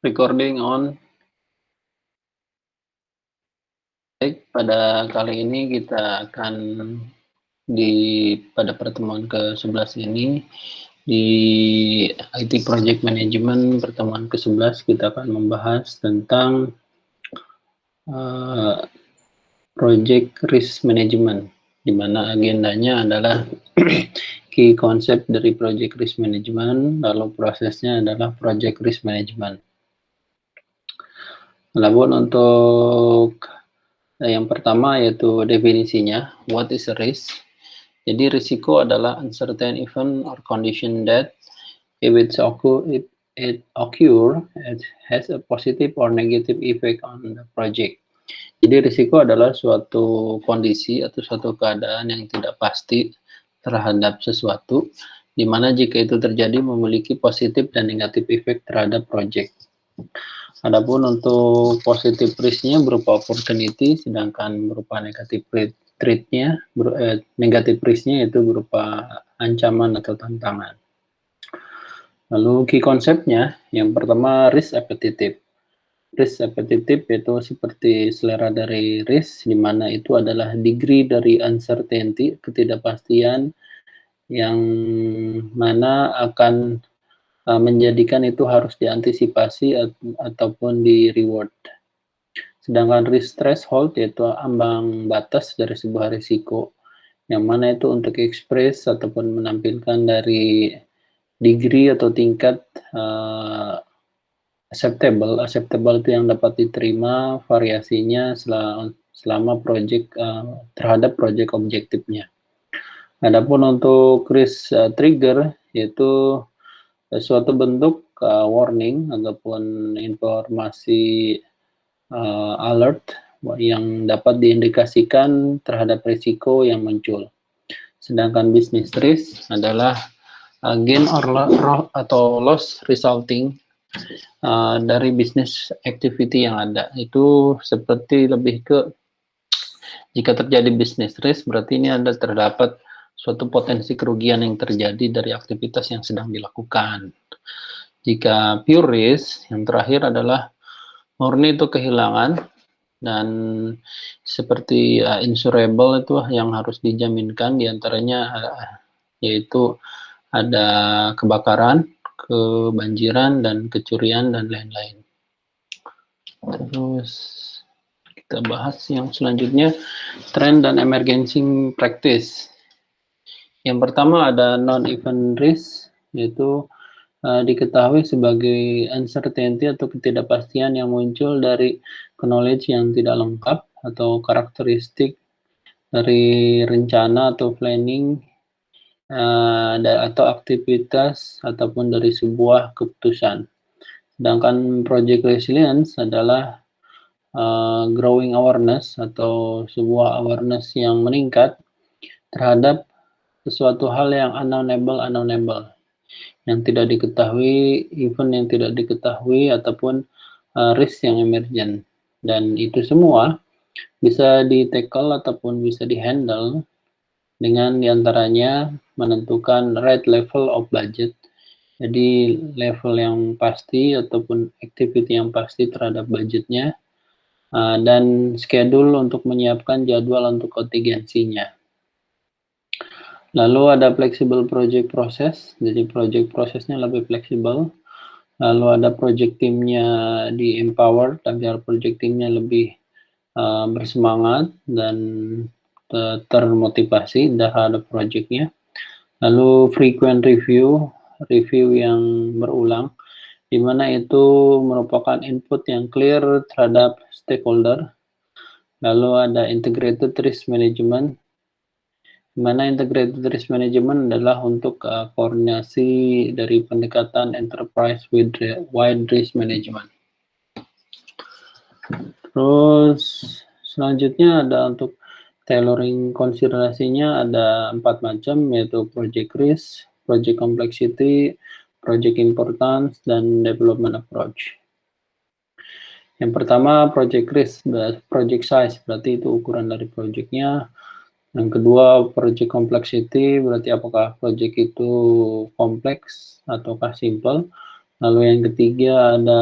Recording on. Baik, pada kali ini kita akan pada pertemuan ke-11 ini di IT Project Management pertemuan ke-11 kita akan membahas tentang Project Risk Management, di mana agendanya adalah key concept dari Project Risk Management, lalu prosesnya adalah Project Risk Management. Lalu untuk yang pertama yaitu definisinya, what is a risk? Jadi risiko adalah uncertain event or condition that if it occur, it has a positive or negative effect on the project. Jadi risiko adalah suatu kondisi atau suatu keadaan yang tidak pasti terhadap sesuatu, di mana jika itu terjadi memiliki positif dan negatif efek terhadap project. Adapun untuk positif risk-nya berupa opportunity, sedangkan berupa negatif threat-nya, negatif risk-nya itu berupa ancaman atau tantangan. Lalu key konsepnya, yang pertama risk appetitive. Risk appetitive itu seperti selera dari risk, di mana itu adalah degree dari uncertainty, ketidakpastian, yang mana akan menjadikan itu harus diantisipasi ataupun di reward. Sedangkan risk threshold yaitu ambang batas dari sebuah risiko, yang mana itu untuk express ataupun menampilkan dari degree atau tingkat acceptable itu yang dapat diterima variasinya selama project terhadap project objektifnya. Adapun untuk risk trigger yaitu suatu bentuk warning ataupun informasi alert yang dapat diindikasikan terhadap risiko yang muncul. Sedangkan business risk adalah gain or loss resulting dari business activity yang ada. Itu seperti lebih ke jika terjadi business risk berarti ini ada terdapat suatu potensi kerugian yang terjadi dari aktivitas yang sedang dilakukan. Jika pure risk, yang terakhir adalah murni itu kehilangan, dan seperti insurable itu yang harus dijaminkan, diantaranya yaitu ada kebakaran, kebanjiran, dan kecurian, dan lain-lain. Terus kita bahas yang selanjutnya, trend dan emerging practice. Yang pertama ada non-event risk, yaitu diketahui sebagai uncertainty atau ketidakpastian yang muncul dari knowledge yang tidak lengkap atau karakteristik dari rencana atau planning atau aktivitas ataupun dari sebuah keputusan. Sedangkan project resilience adalah growing awareness atau sebuah awareness yang meningkat terhadap sesuatu hal yang unknownable, yang tidak diketahui, event yang tidak diketahui, ataupun risk yang emergent. Dan itu semua bisa di-tackle ataupun bisa di-handle dengan diantaranya menentukan right level of budget. Jadi level yang pasti ataupun activity yang pasti terhadap budgetnya, dan schedule untuk menyiapkan jadwal untuk kontingensinya. Lalu ada flexible project process, jadi project prosesnya lebih fleksibel. Lalu ada project teamnya di empower, agar project teamnya lebih bersemangat dan termotivasi terhadap projectnya. Lalu frequent review yang berulang, di mana itu merupakan input yang clear terhadap stakeholder. Lalu ada integrated risk management, di mana integrated risk management adalah untuk koordinasi dari pendekatan enterprise with wide risk management. Terus selanjutnya ada untuk tailoring konsiderasinya ada 4 macam, yaitu project risk, project complexity, project importance, dan development approach. Yang pertama project risk, project size, berarti itu ukuran dari projectnya. Yang kedua project complexity, berarti apakah project itu kompleks ataukah simple. Lalu yang ketiga ada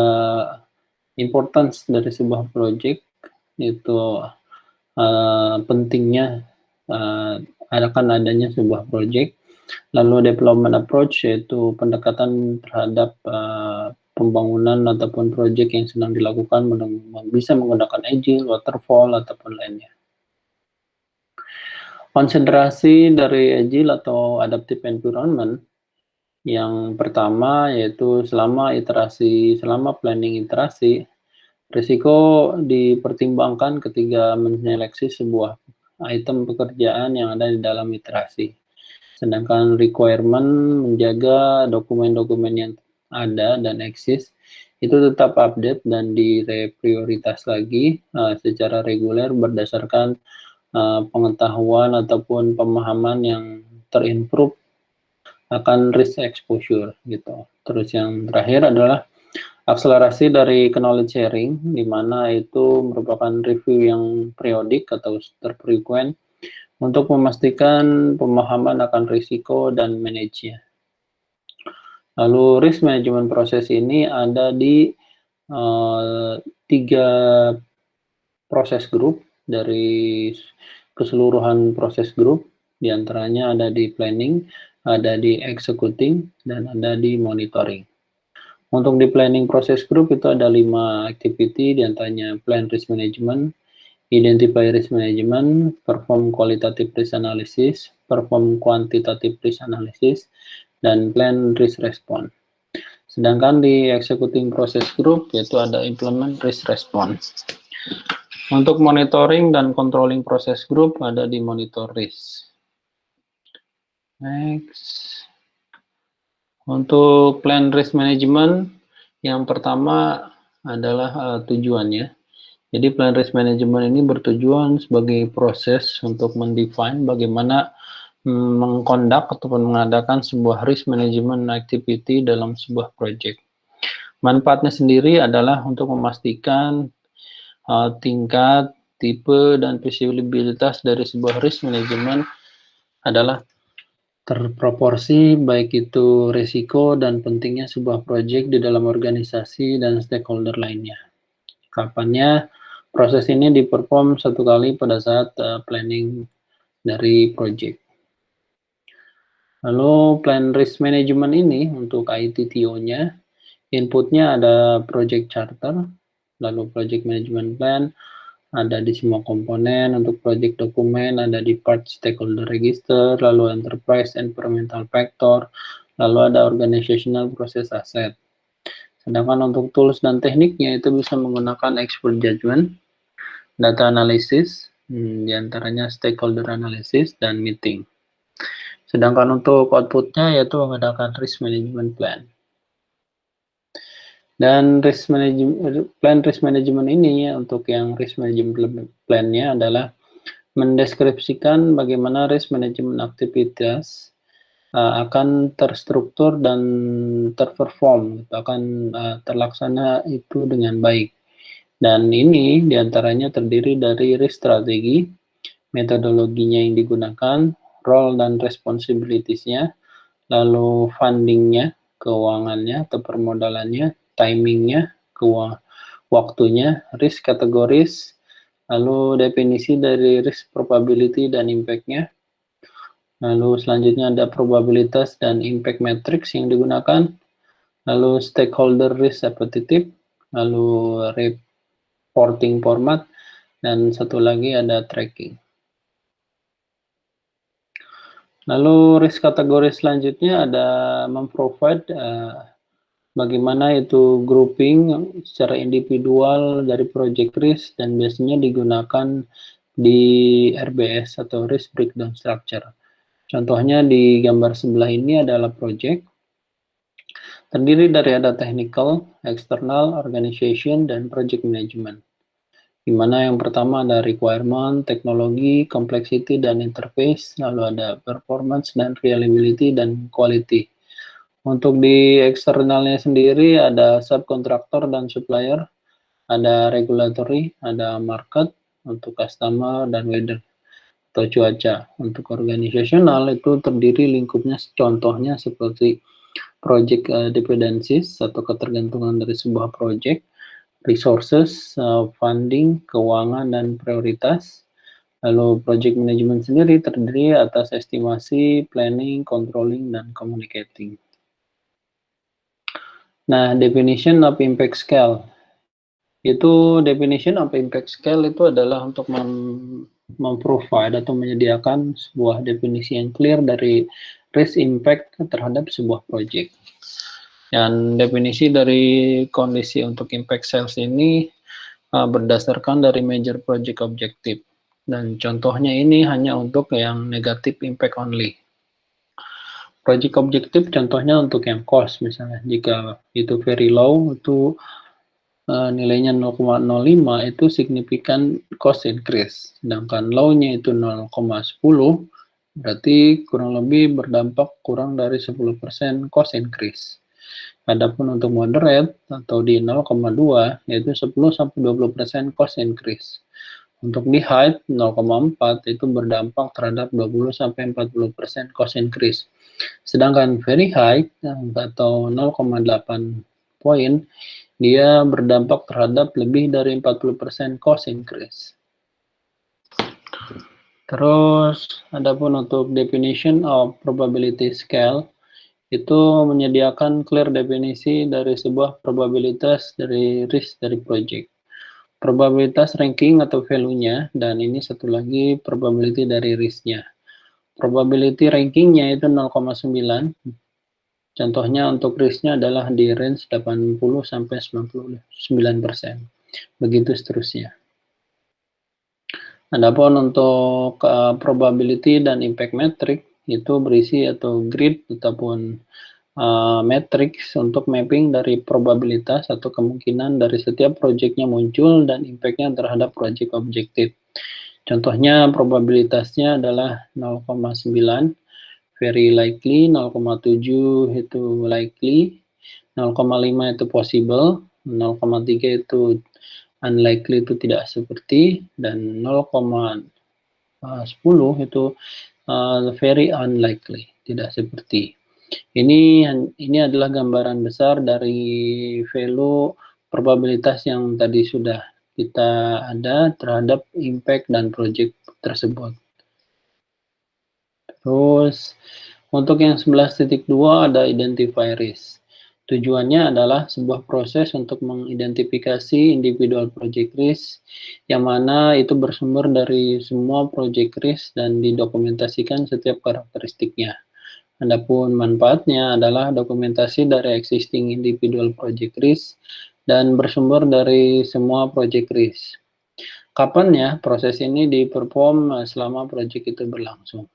importance dari sebuah project, itu pentingnya adanya sebuah project. Lalu development approach, yaitu pendekatan terhadap pembangunan ataupun project yang sedang dilakukan bisa menggunakan agile, waterfall, ataupun lainnya. Konsentrasi dari agile atau adaptive environment, yang pertama yaitu selama planning iterasi, risiko dipertimbangkan ketika menyeleksi sebuah item pekerjaan yang ada di dalam iterasi. Sedangkan requirement menjaga dokumen-dokumen yang ada dan eksis itu tetap update dan direprioritas lagi secara reguler berdasarkan pengetahuan ataupun pemahaman yang terimprove akan risk exposure gitu. Terus yang terakhir adalah akselerasi dari knowledge sharing, di mana itu merupakan review yang periodik atau terfrequent untuk memastikan pemahaman akan risiko dan manage-nya. Lalu risk management proses ini ada di 3 proses grup dari keseluruhan proses grup, diantaranya ada di planning, ada di executing, dan ada di monitoring. Untuk di planning proses grup itu ada 5 activity, diantaranya plan risk management, identify risk management, perform qualitative risk analysis, perform quantitative risk analysis, dan plan risk response. Sedangkan di executing process group yaitu ada implement risk response. Untuk monitoring dan controlling process group ada di monitor risk. Next. Untuk plan risk management, yang pertama adalah tujuannya. Jadi plan risk management ini bertujuan sebagai proses untuk mendefine bagaimana mengkondak ataupun mengadakan sebuah risk management activity dalam sebuah project. Manfaatnya sendiri adalah untuk memastikan tingkat, tipe, dan visibilitas dari sebuah risk management adalah terproporsi, baik itu risiko dan pentingnya sebuah project di dalam organisasi dan stakeholder lainnya. Kapannya proses ini diperform 1 kali pada saat planning dari project. Lalu plan risk management ini untuk ITTO-nya, inputnya ada project charter, lalu project management plan, ada di semua komponen. Untuk project dokumen ada di part stakeholder register, lalu enterprise environmental factor, lalu ada organizational process asset. Sedangkan untuk tools dan tekniknya itu bisa menggunakan expert judgment, data analysis, diantaranya stakeholder analysis, dan meeting. Sedangkan untuk outputnya yaitu menggunakan risk management plan. Dan plan risk management ini untuk yang risk management plan-nya adalah mendeskripsikan bagaimana risk management aktivitas akan terstruktur dan terperform, akan terlaksana itu dengan baik. Dan ini diantaranya terdiri dari risk strategi, metodologinya yang digunakan, role dan responsibilities-nya, lalu funding-nya, keuangannya atau permodalannya, timing-nya, waktunya, risk kategoris, lalu definisi dari risk probability dan impact-nya, lalu selanjutnya ada probabilitas dan impact matrix yang digunakan, lalu stakeholder risk appetite, lalu reporting format, dan satu lagi ada tracking. Lalu risk kategori selanjutnya ada memprovide bagaimana itu grouping secara individual dari project risk dan biasanya digunakan di RBS atau risk breakdown structure. Contohnya di gambar sebelah ini adalah project. Terdiri dari ada technical, external, organization, dan project management. Di mana yang pertama ada requirement, teknologi, complexity, dan interface, lalu ada performance dan reliability dan quality. Untuk di eksternalnya sendiri ada subkontraktor dan supplier, ada regulatory, ada market, untuk customer, dan weather atau cuaca. Untuk organisasional itu terdiri lingkupnya contohnya seperti project dependencies atau ketergantungan dari sebuah project, resources, funding, keuangan, dan prioritas. Lalu project management sendiri terdiri atas estimasi, planning, controlling, dan communicating. Nah, definition of impact scale. Itu definition of impact scale itu adalah untuk memprovide atau menyediakan sebuah definisi yang clear dari risk impact terhadap sebuah project. Dan definisi dari kondisi untuk impact sales ini berdasarkan dari major project objective. Dan contohnya ini hanya untuk yang negative impact only. Project objective contohnya untuk yang cost misalnya. Jika itu very low, itu nilainya 0,05 itu signifikan cost increase. Sedangkan low-nya itu 0,10, berarti kurang lebih berdampak kurang dari 10% cost increase. Adapun untuk moderate atau di 0,2 yaitu 10-20% cost increase. Untuk di high 0,4 itu berdampak terhadap 20-40% cost increase. Sedangkan very high atau 0,8 poin dia berdampak terhadap lebih dari 40% cost increase. Terus, adapun untuk definition of probability scale, itu menyediakan clear definisi dari sebuah probabilitas dari risk dari project. Probabilitas ranking atau value-nya, dan ini satu lagi probability dari risk-nya. Probability ranking-nya itu 0,9. Contohnya untuk risk-nya adalah di range 80-99%. Begitu seterusnya. Adapun untuk probability dan impact metric itu berisi atau grid ataupun matrix untuk mapping dari probabilitas atau kemungkinan dari setiap proyeknya muncul dan impact-nya terhadap project objektif. Contohnya probabilitasnya adalah 0,9, very likely, 0,7 itu likely, 0,5 itu possible, 0,3 itu unlikely itu tidak seperti, dan 0,10 itu very unlikely, tidak seperti. Ini adalah gambaran besar dari value probabilitas yang tadi sudah kita ada terhadap impact dan project tersebut. Terus untuk yang 11.2 ada identify risk. Tujuannya adalah sebuah proses untuk mengidentifikasi individual project risk yang mana itu bersumber dari semua project risk dan didokumentasikan setiap karakteristiknya. Adapun manfaatnya adalah dokumentasi dari existing individual project risk dan bersumber dari semua project risk. Kapan ya proses ini diperform selama project itu berlangsung?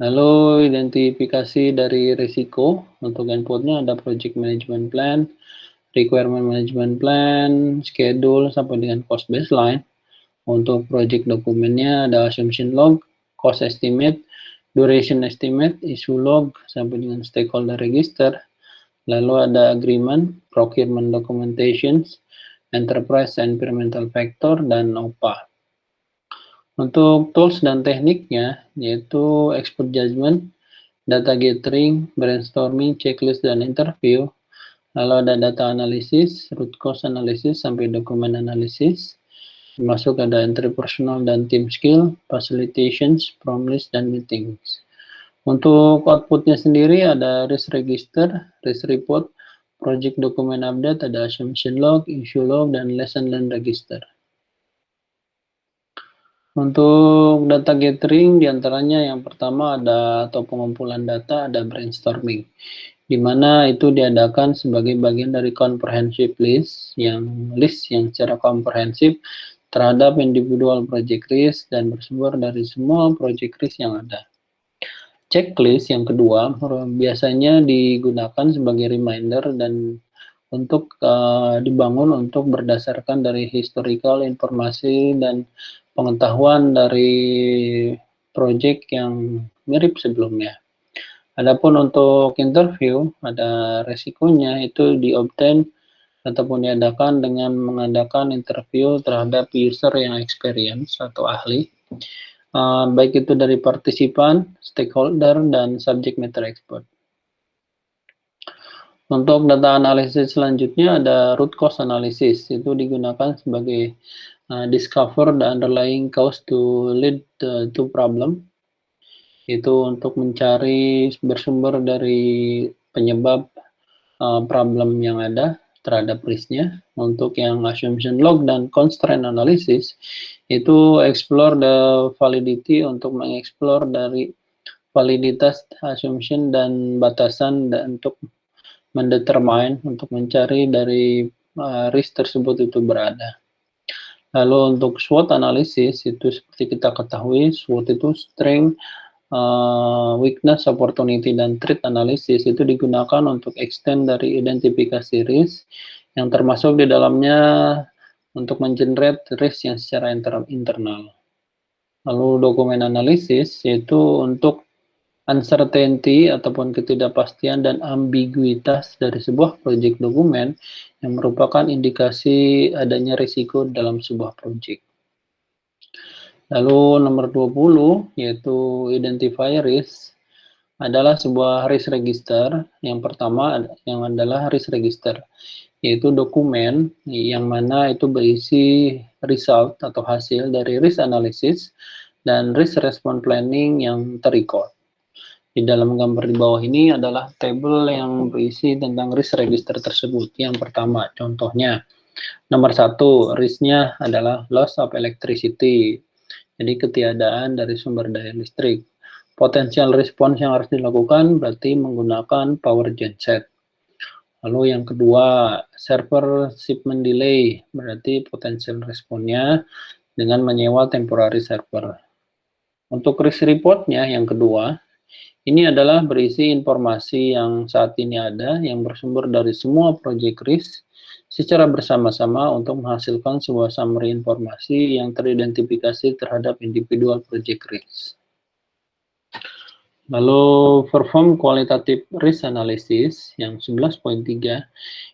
Lalu identifikasi dari risiko, untuk inputnya ada project management plan, requirement management plan, schedule, sampai dengan cost baseline. Untuk project dokumennya ada assumption log, cost estimate, duration estimate, issue log, sampai dengan stakeholder register. Lalu ada agreement, procurement documentations, enterprise environmental factor, dan OPA. Untuk tools dan tekniknya, yaitu expert judgment, data gathering, brainstorming, checklist, dan interview. Lalu ada data analysis, root cause analysis, sampai dokumen analysis. Termasuk ada interpersonal dan team skill, facilitations, prom list, dan meetings. Untuk outputnya sendiri ada risk register, risk report, project document update, ada assumption log, issue log, dan lesson learned register. Untuk data gathering diantaranya yang pertama ada atau pengumpulan data ada brainstorming, di mana itu diadakan sebagai bagian dari comprehensive list yang secara komprehensif terhadap individual project risk dan bersumber dari semua project risk yang ada. Checklist yang kedua biasanya digunakan sebagai reminder dan untuk dibangun untuk berdasarkan dari historical informasi dan pengetahuan dari project yang mirip sebelumnya. Adapun untuk interview, ada resikonya itu diobtain ataupun diadakan dengan mengadakan interview terhadap user yang experience atau ahli, baik itu dari partisipan, stakeholder, dan subject matter expert. Untuk data analisis selanjutnya ada root cause analysis, itu digunakan sebagai discover the underlying cause to lead to problem, itu untuk mencari bersumber dari penyebab problem yang ada terhadap risknya. Untuk yang assumption log dan constraint analysis, itu explore the validity, untuk mengeksplor dari validitas assumption dan batasan dan untuk mendetermine, untuk mencari dari risk tersebut itu berada. Lalu untuk SWOT analysis, itu seperti kita ketahui, SWOT itu strength, weakness, opportunity, dan threat analysis, itu digunakan untuk extend dari identifikasi risk yang termasuk di dalamnya untuk mengenerate risk yang secara internal. Lalu dokumen analisis, yaitu untuk uncertainty ataupun ketidakpastian dan ambiguitas dari sebuah proyek dokumen yang merupakan indikasi adanya risiko dalam sebuah proyek. Lalu nomor 20 yaitu identify risk adalah sebuah risk register. Yang pertama yang adalah risk register, yaitu dokumen yang mana itu berisi result atau hasil dari risk analysis dan risk response planning yang terrecord. Di dalam gambar di bawah ini adalah tabel yang berisi tentang risk register tersebut. Yang pertama, contohnya, nomor 1, risknya adalah loss of electricity, jadi ketiadaan dari sumber daya listrik. Potensial response yang harus dilakukan berarti menggunakan power genset. Lalu yang kedua, server shipment delay, berarti potensial responnya dengan menyewa temporary server. Untuk risk reportnya yang kedua, ini adalah berisi informasi yang saat ini ada, yang bersumber dari semua project risk secara bersama-sama untuk menghasilkan sebuah summary informasi yang teridentifikasi terhadap individual project risk. Lalu perform qualitative risk analysis yang 11.3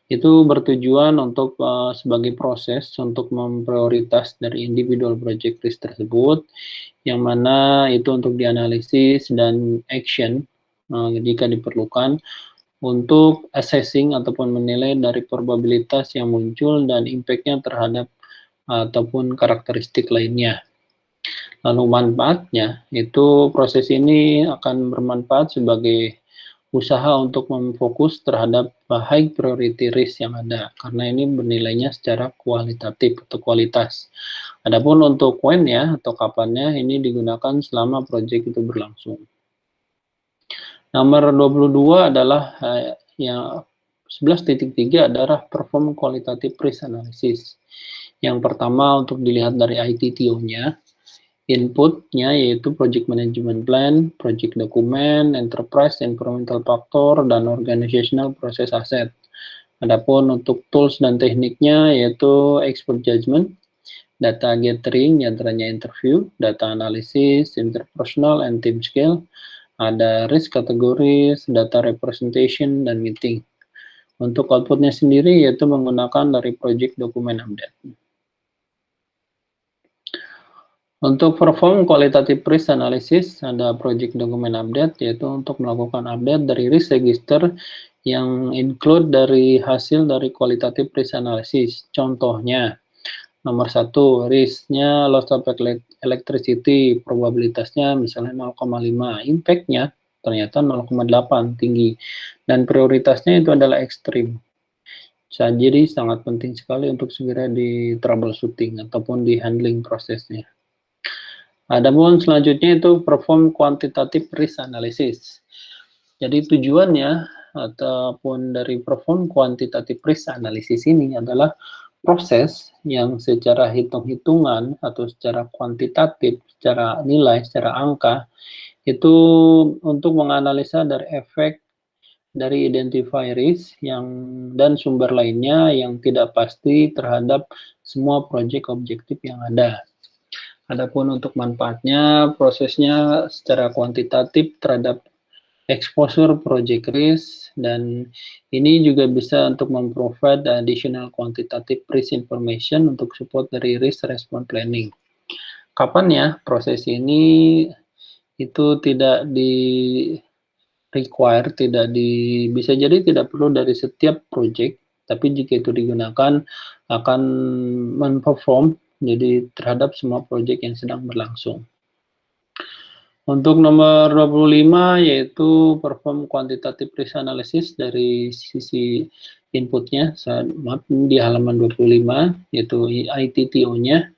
itu bertujuan untuk sebagai proses untuk memprioritas dari individual project risk tersebut, yang mana itu untuk dianalisis dan action jika diperlukan untuk assessing ataupun menilai dari probabilitas yang muncul dan impact-nya terhadap ataupun karakteristik lainnya. Lalu manfaatnya, itu proses ini akan bermanfaat sebagai usaha untuk memfokus terhadap high priority risk yang ada, karena ini bernilainya secara kualitatif atau kualitas. Adapun untuk when ya atau kapannya, ini digunakan selama proyek itu berlangsung. Nomor 22 adalah yang 11.3 adalah perform qualitative risk analysis. Yang pertama untuk dilihat dari ITTO-nya, inputnya yaitu project management plan, project document, enterprise environmental factor, dan organizational process asset. Adapun untuk tools dan tekniknya yaitu expert judgment, data gathering, antaranya interview, data analysis, interpersonal and team skill, ada risk categories, data representation, dan meeting. Untuk outputnya sendiri yaitu menggunakan dari project document update. Untuk perform qualitative risk analysis, ada project document update, yaitu untuk melakukan update dari risk register yang include dari hasil dari qualitative risk analysis. Contohnya, nomor 1, risknya loss of electricity, probabilitasnya misalnya 0,5, impact-nya ternyata 0,8, tinggi, dan prioritasnya itu adalah ekstrim. Jadi sangat penting sekali untuk segera di troubleshooting ataupun di handling prosesnya. Adapun selanjutnya itu perform quantitative risk analysis. Jadi tujuannya ataupun dari perform quantitative risk analysis ini adalah proses yang secara hitung-hitungan atau secara kuantitatif, secara nilai, secara angka, itu untuk menganalisa dari efek dari identify risk dan sumber lainnya yang tidak pasti terhadap semua proyek objektif yang ada. Adapun untuk manfaatnya, prosesnya secara kuantitatif terhadap exposure project risk, dan ini juga bisa untuk memprovide additional quantitative risk information untuk support dari risk response planning. Kapan ya proses ini itu tidak require, bisa jadi tidak perlu dari setiap project, tapi jika itu digunakan akan men-perform jadi terhadap semua project yang sedang berlangsung. Untuk nomor 25 yaitu perform quantitative risk analysis dari sisi inputnya, maaf di halaman 25 yaitu ITTO-nya,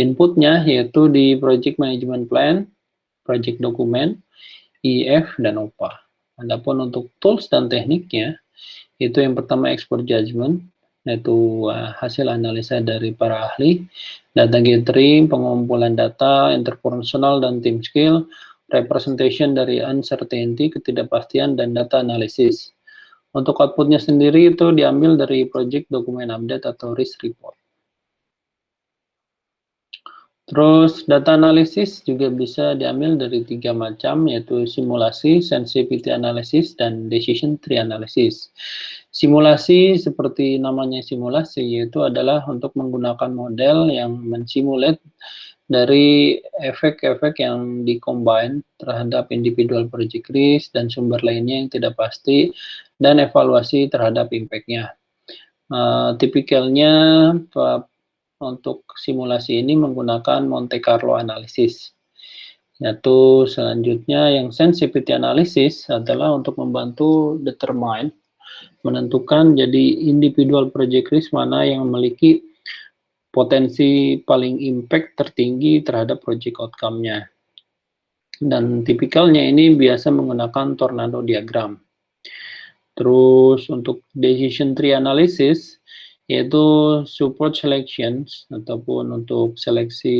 inputnya yaitu di project management plan, project document, IF, dan OPA. Adapun untuk tools dan tekniknya, itu yang pertama expert judgment, yaitu hasil analisa dari para ahli, data gathering, pengumpulan data, interpersonal dan team skill, representation dari uncertainty, ketidakpastian, dan data analysis. Untuk outputnya sendiri itu diambil dari project document update atau risk report. Terus data analisis juga bisa diambil dari 3 macam, yaitu simulasi, sensitivity analysis, dan decision tree analysis. Simulasi seperti namanya simulasi, yaitu adalah untuk menggunakan model yang mensimulate dari efek-efek yang dikombine terhadap individual project risk dan sumber lainnya yang tidak pasti, dan evaluasi terhadap impact-nya. Tipikalnya untuk simulasi ini menggunakan Monte Carlo analysis. Yaitu selanjutnya yang sensitivity analysis adalah untuk membantu determine, menentukan jadi individual project risk mana yang memiliki potensi paling impact tertinggi terhadap project outcome-nya. Dan tipikalnya ini biasa menggunakan tornado diagram. Terus untuk decision tree analysis yaitu support selections ataupun untuk seleksi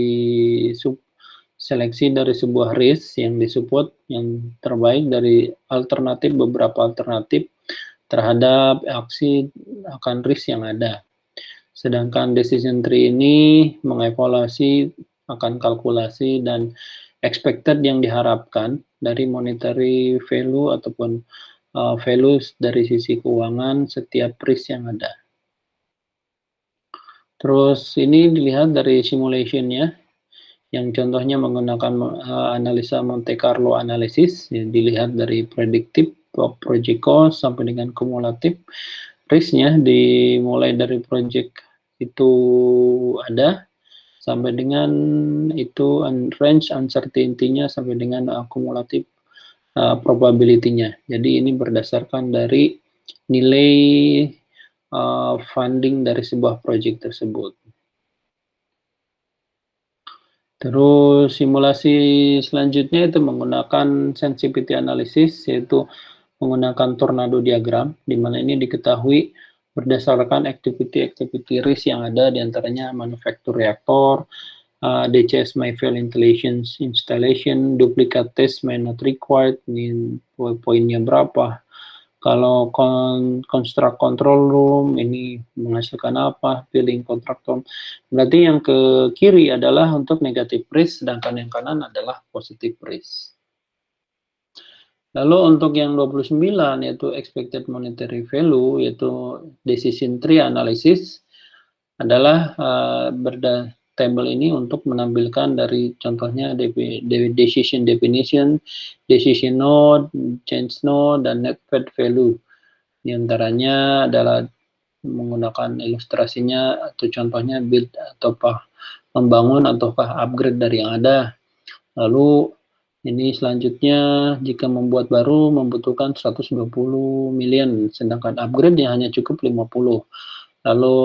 dari sebuah risk yang disupport yang terbaik dari beberapa alternatif terhadap aksi akan risk yang ada. Sedangkan decision tree ini mengevaluasi akan kalkulasi dan expected yang diharapkan dari monetary value ataupun values dari sisi keuangan setiap risk yang ada. Terus ini dilihat dari simulation-nya, yang contohnya menggunakan analisa Monte Carlo analysis, yang dilihat dari predictive project cost sampai dengan kumulatif risk-nya, dimulai dari project itu ada, sampai dengan itu range uncertainty-nya sampai dengan kumulatif probability-nya. Jadi ini berdasarkan dari nilai funding dari sebuah project tersebut. Terus simulasi selanjutnya itu menggunakan sensitivity analysis, yaitu menggunakan tornado diagram, di mana ini diketahui berdasarkan activity risk yang ada, diantaranya manufacture reaktor, DCS may fail installation, duplicate test may not required, ini poinnya berapa. Kalau construct control room ini menghasilkan apa, billing contractor. Berarti yang ke kiri adalah untuk negative risk, sedangkan yang kanan adalah positive risk. Lalu untuk yang 29 yaitu expected monetary value, yaitu decision tree analysis, adalah table ini untuk menampilkan dari contohnya decision definition, decision node, change node, dan net present value. Di antaranya adalah menggunakan ilustrasinya atau contohnya build ataukah membangun ataukah upgrade dari yang ada. Lalu ini selanjutnya jika membuat baru membutuhkan 120 million, sedangkan upgrade hanya cukup 50. Lalu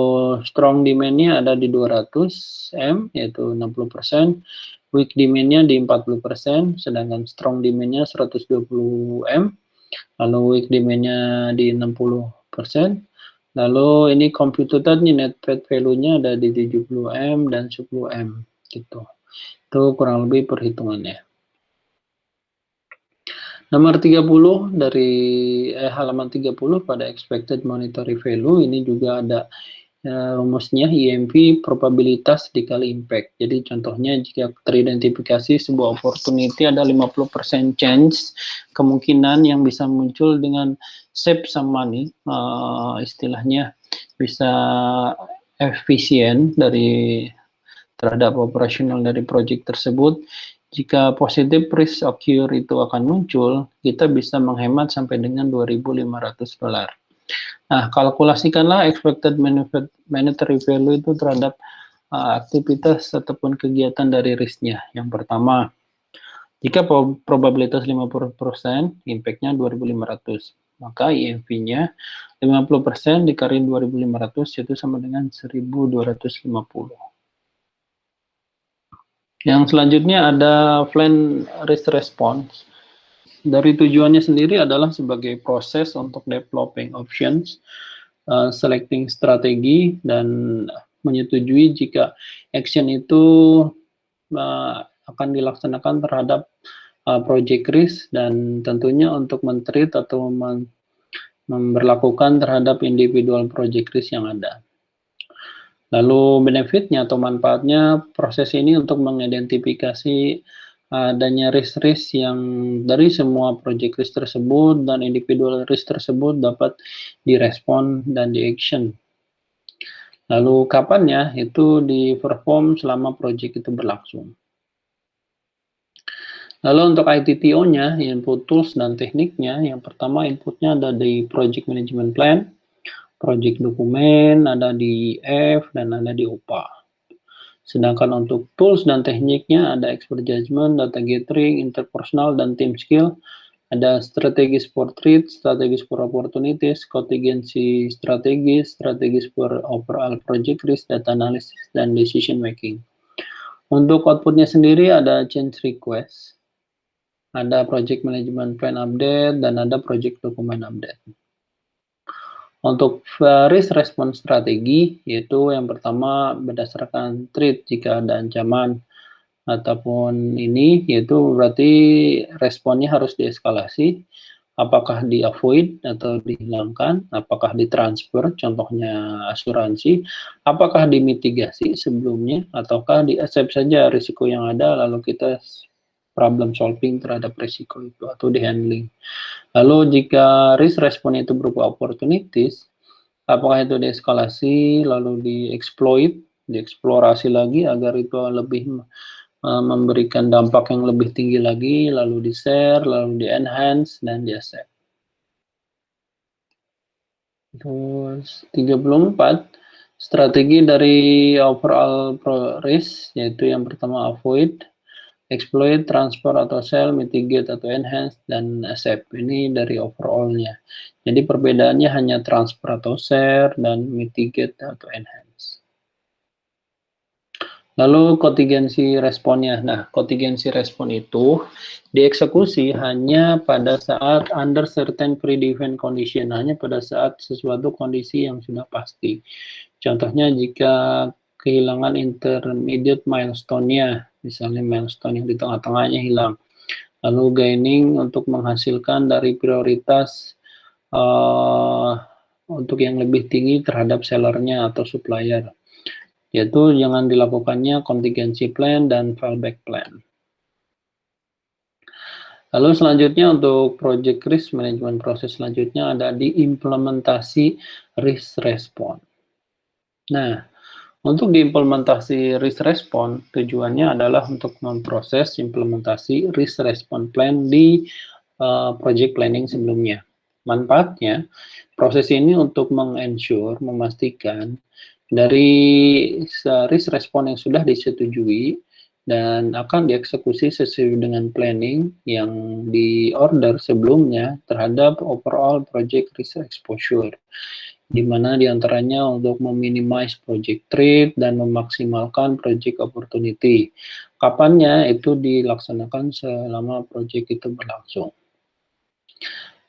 strong demand-nya ada di 200 M, yaitu 60%. Weak demand-nya di 40%, sedangkan strong demand-nya 120 M. Lalu weak demand-nya di 60%. Lalu ini computed net present value-nya ada di 70 M dan 10 M. Gitu. Itu kurang lebih perhitungannya. Nomor 30 dari halaman 30 pada expected monetary value, ini juga ada rumusnya IMV probabilitas dikali impact. Jadi contohnya jika teridentifikasi sebuah opportunity ada 50% chance kemungkinan yang bisa muncul dengan save some money, istilahnya bisa efisien dari terhadap operasional dari project tersebut, Jika positif risk occur itu akan muncul, kita bisa menghemat sampai dengan $2.500. Nah, kalkulasikanlah expected monetary value itu terhadap aktivitas ataupun kegiatan dari risknya. Yang pertama, jika probabilitas 50%, impact-nya 2.500. Maka IMV-nya 50% dikali 2.500 itu sama dengan 1.250. Yang selanjutnya ada plan risk response. Dari tujuannya sendiri adalah sebagai proses untuk developing options, selecting strategi, dan menyetujui jika action itu akan dilaksanakan terhadap project risk, dan tentunya untuk men-treat atau memberlakukan terhadap individual project risk yang ada. Lalu benefitnya atau manfaatnya, proses ini untuk mengidentifikasi adanya risk-risk yang dari semua project risk tersebut dan individual risk tersebut dapat direspon dan di-action. Lalu kapannya? Itu di-perform selama project itu berlangsung. Lalu untuk ITTO-nya, input tools dan tekniknya, yang pertama inputnya ada di Project Management Plan, Project Dokumen, ada di F, dan ada di OPA. Sedangkan untuk tools dan tekniknya ada Expert Judgment, Data Gathering, Interpersonal, dan Team Skill, ada Strategis for Threat, Strategis for Opportunities, Contingency Strategis, Strategis for Overall Project Risk, Data Analysis, dan Decision Making. Untuk outputnya sendiri ada Change Request, ada Project Management Plan Update, dan ada Project Document Update. Untuk risk response strategi, yaitu yang pertama berdasarkan threat, jika ada ancaman ataupun ini, yaitu berarti responnya harus dieskalasi, apakah di-avoid atau dihilangkan, apakah ditransfer, contohnya asuransi, apakah dimitigasi sebelumnya, ataukah di-accept saja risiko yang ada, lalu kita problem solving terhadap risiko itu atau di handling. Lalu jika risk respon itu berupa opportunities, apakah itu dieskalasi, lalu dieksploit, dieksplorasi lagi agar itu lebih memberikan dampak yang lebih tinggi lagi, lalu di-share, lalu di-enhance, dan di-accept. Terus 34, strategi dari overall risk, yaitu yang pertama avoid, exploit, transfer atau sell, mitigate atau enhance, dan accept. Ini dari overall-nya. Jadi perbedaannya hanya transfer atau share dan mitigate atau enhance. Lalu kontingensi responnya. Nah, kontingensi respon itu dieksekusi hanya pada saat under certain predefined condition, hanya pada saat sesuatu kondisi yang sudah pasti. Contohnya jika kehilangan intermediate milestone-nya, misalnya milestone yang di tengah-tengahnya hilang. Lalu gaining untuk menghasilkan dari prioritas untuk yang lebih tinggi terhadap sellernya atau supplier, yaitu jangan dilakukannya contingency plan dan fallback plan. Lalu selanjutnya untuk project risk management proses selanjutnya ada di implementasi risk response. Nah, untuk diimplementasi risk response, tujuannya adalah untuk memproses implementasi risk response plan di project planning sebelumnya. Manfaatnya, proses ini untuk mengensure, memastikan dari risk response yang sudah disetujui dan akan dieksekusi sesuai dengan planning yang di order sebelumnya terhadap overall project risk exposure, di mana diantaranya untuk meminimize project threat dan memaksimalkan project opportunity. Kapannya itu dilaksanakan selama project itu berlangsung.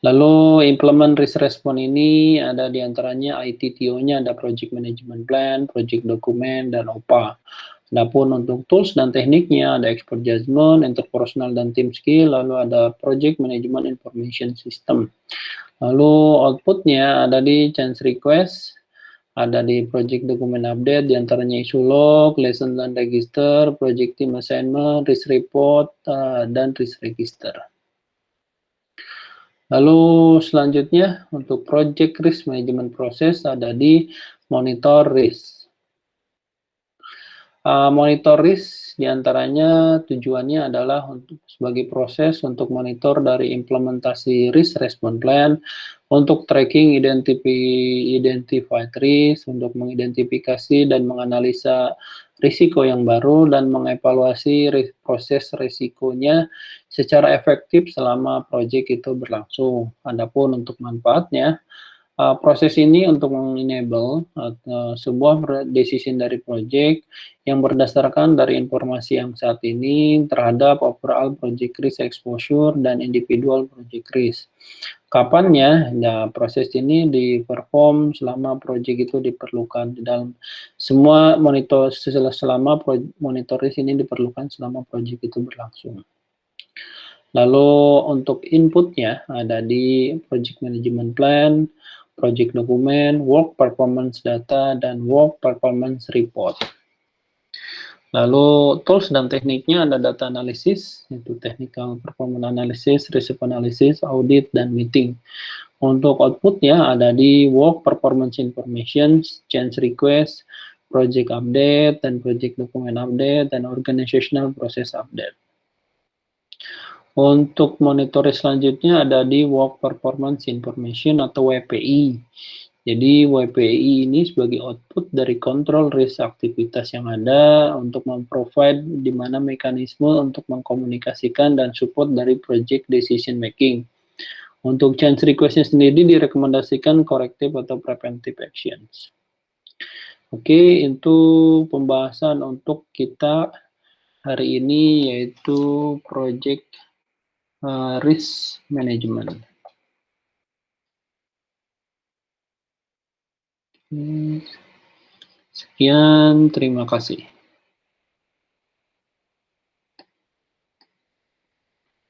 Lalu implement risk response ini ada diantaranya ITTO-nya, ada Project Management Plan, Project Dokumen, dan OPA. Adapun untuk tools dan tekniknya ada Expert Judgment, Interpersonal, dan Team Skill, lalu ada Project Management Information System. Lalu outputnya ada di Change Request, ada di Project Document Update, diantaranya issue log, lesson dan register, Project Team Assignment, Risk Report, dan Risk Register. Lalu selanjutnya untuk Project Risk Management Process ada di Monitor Risk. Monitor risk diantaranya tujuannya adalah untuk sebagai proses untuk monitor dari implementasi risk response plan, untuk tracking identified risk, untuk mengidentifikasi dan menganalisa risiko yang baru dan mengevaluasi proses risikonya secara efektif selama proyek itu berlangsung. Adapun untuk manfaatnya, proses ini untuk mengenable sebuah decision dari project yang berdasarkan dari informasi yang saat ini terhadap overall project risk exposure dan individual project risk. Kapannya? Nah, proses ini diperform selama project itu diperlukan dalam semua selama monitor risk ini diperlukan selama project itu berlangsung. Lalu untuk inputnya ada di project management plan, project document, work performance data, dan work performance report. Lalu tools dan tekniknya ada data analysis, yaitu technical performance analysis, risk analysis, audit, dan meeting. Untuk outputnya ada di work performance information, change request, project update, dan project document update, dan organizational process update. Untuk monitoring selanjutnya ada di Work Performance Information atau WPI. Jadi WPI ini sebagai output dari control risk aktivitas yang ada untuk memprovide di mana mekanisme untuk mengkomunikasikan dan support dari project decision making. Untuk change request-nya sendiri direkomendasikan corrective atau preventive actions. Oke, itu pembahasan untuk kita hari ini yaitu project risk management. Sekian, terima kasih.